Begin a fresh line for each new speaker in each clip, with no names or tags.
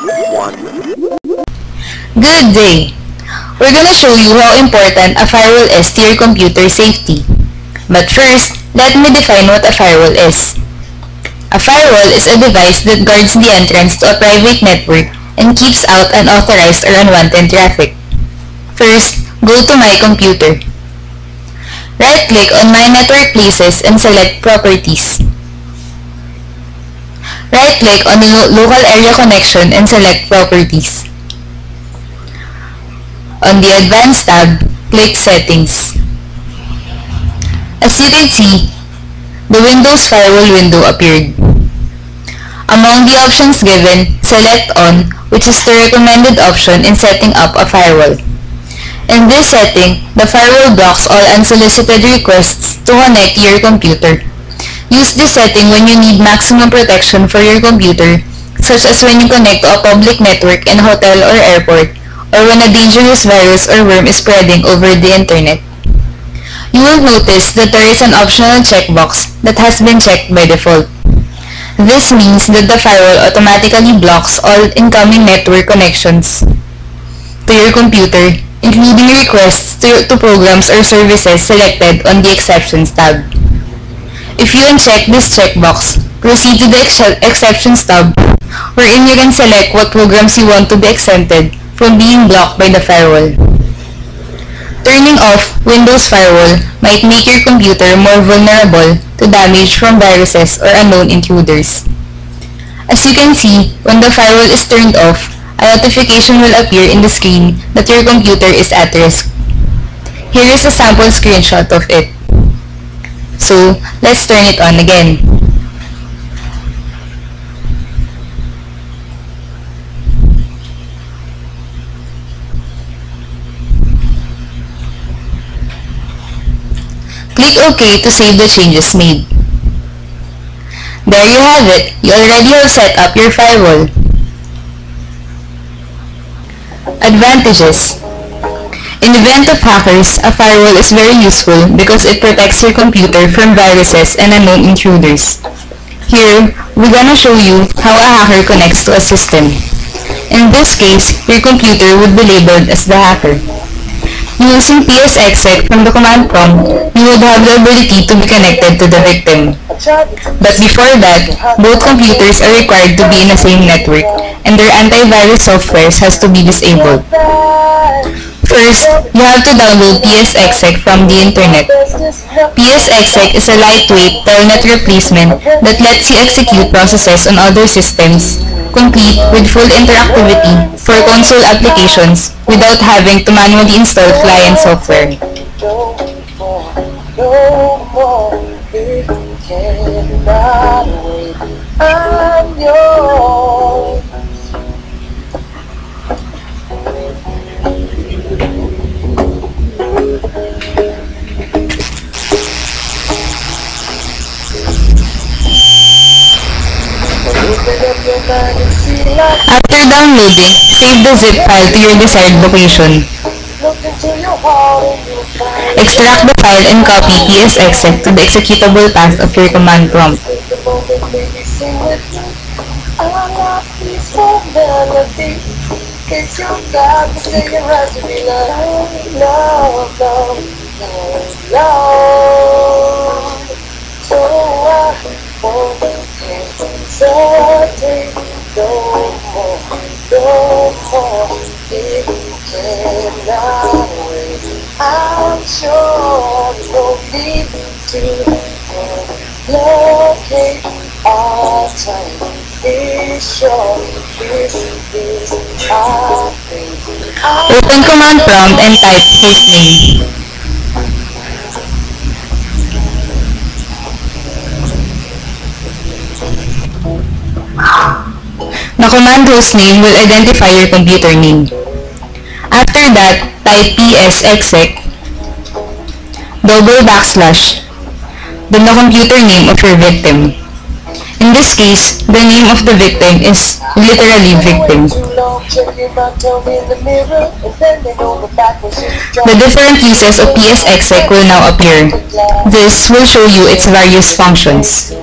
Good day! We're gonna show you how important a firewall is to your computer safety. But first, let me define what a firewall is. A firewall is a device that guards the entrance to a private network and keeps out unauthorized or unwanted traffic. First, go to My Computer. Right-click on My Network Places and select Properties. Right-click on the Local Area Connection and select Properties. On the Advanced tab, click Settings. As you can see, the Windows Firewall window appeared. Among the options given, select On, which is the recommended option in setting up a firewall. In this setting, the firewall blocks all unsolicited requests to connect to your computer. Use this setting when you need maximum protection for your computer, such as when you connect to a public network in a hotel or airport, or when a dangerous virus or worm is spreading over the internet. You will notice that there is an optional checkbox that has been checked by default. This means that the firewall automatically blocks all incoming network connections to your computer, including requests to programs or services selected on the Exceptions tab. If you uncheck this checkbox, proceed to the Exceptions tab, wherein you can select what programs you want to be exempted from being blocked by the firewall. Turning off Windows Firewall might make your computer more vulnerable to damage from viruses or unknown intruders. As you can see, when the firewall is turned off, a notification will appear in the screen that your computer is at risk. Here is a sample screenshot of it. So, let's turn it on again. Click OK to save the changes made. There you have it. You already have set up your firewall. Advantages. In the event of hackers, a firewall is very useful because it protects your computer from viruses and unknown intruders. Here, we're gonna show you how a hacker connects to a system. In this case, your computer would be labeled as the hacker. Using psexec from the command prompt, you would have the ability to be connected to the victim. But before that, both computers are required to be in the same network, and their antivirus software has to be disabled. First, you have to download psexec from the internet. psexec is a lightweight telnet replacement that lets you execute processes on other systems, complete with full interactivity for console applications without having to manually install client software. After downloading, save the zip file to your desired location. Extract the file and copy psexec to the executable path of your command prompt.
I'm sure no need to locate our time. Is sure this is our fate.
Open command prompt and type hostname. The command hostname will identify your computer name. After that, type psexec / then the computer name of your victim. In this case, the name of the victim is literally victim. The different uses of psexec will now appear. This will show you its various functions.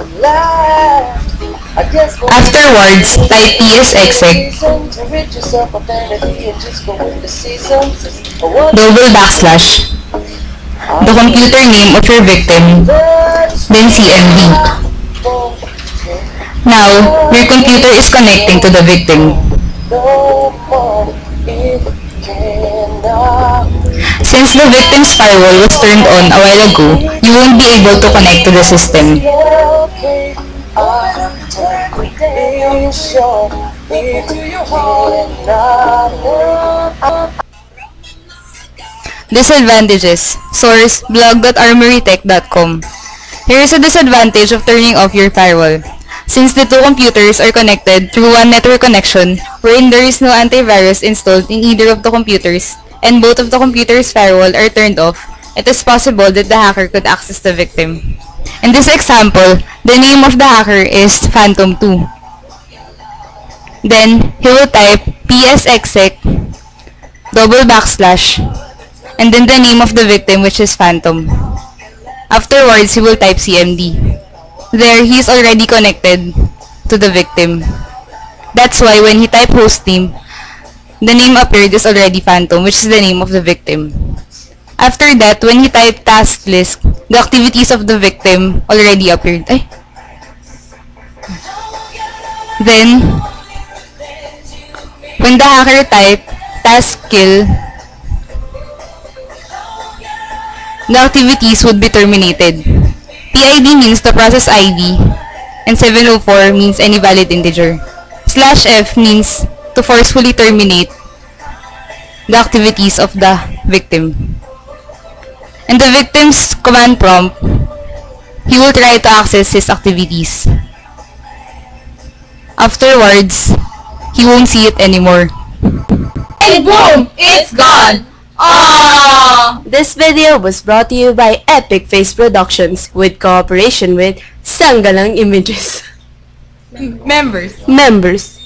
Afterwards, type PSExec, double backslash, the computer name of your victim, then CMD. Now, your computer is connecting to the victim. Since the victim's firewall was turned on a while ago, you won't be able to connect to the system. Disadvantages. Source: blog.armorytech.com. Here is a disadvantage of turning off your firewall. Since the two computers are connected through one network connection, wherein there is no antivirus installed in either of the computers, and both of the computers' firewall are turned off, it is possible that the hacker could access the victim. In this example, the name of the hacker is Phantom2. Then, he will type PSExec, double backslash, and then the name of the victim, which is Phantom. Afterwards, he will type CMD. There, he is already connected to the victim. That's why when he typed hostname, the name appeared is already Phantom, which is the name of the victim. After that, when he typed task list, the activities of the victim already appeared. Then, when the hacker typed task kill, the activities would be terminated. PID means the process ID, and 704 means any valid integer. /F means to forcefully terminate the activities of the victim. In the victim's command prompt, he will try to access his activities. Afterwards, he won't see it anymore.
And boom! It's gone! Aww! This video was brought to you by Epic Face Productions with cooperation with Sanggalang Images.
Members: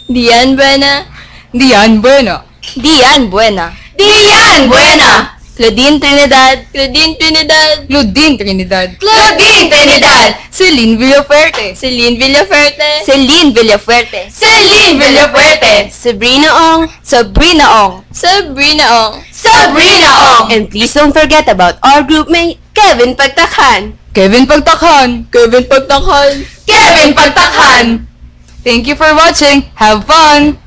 Dian Buena,
Dian Bueno,
Dian Buena, Dian Buena, Claudine Trinidad, Claudine Trinidad,
Ludin Trinidad,
Claudine Trinidad,
Celine Villafuerte,
Celine Villafuerte, Celine Villafuerte, Celine Villafuerte, Sabrina Ong, Sabrina Ong, Sabrina Ong, Sabrina Ong, and please don't forget about our groupmate, Kevin Pagtakhan.
Kevin Pagtakhan,
Kevin Pagtakhan,
Kevin Pagtakhan. Thank you for watching. Have fun!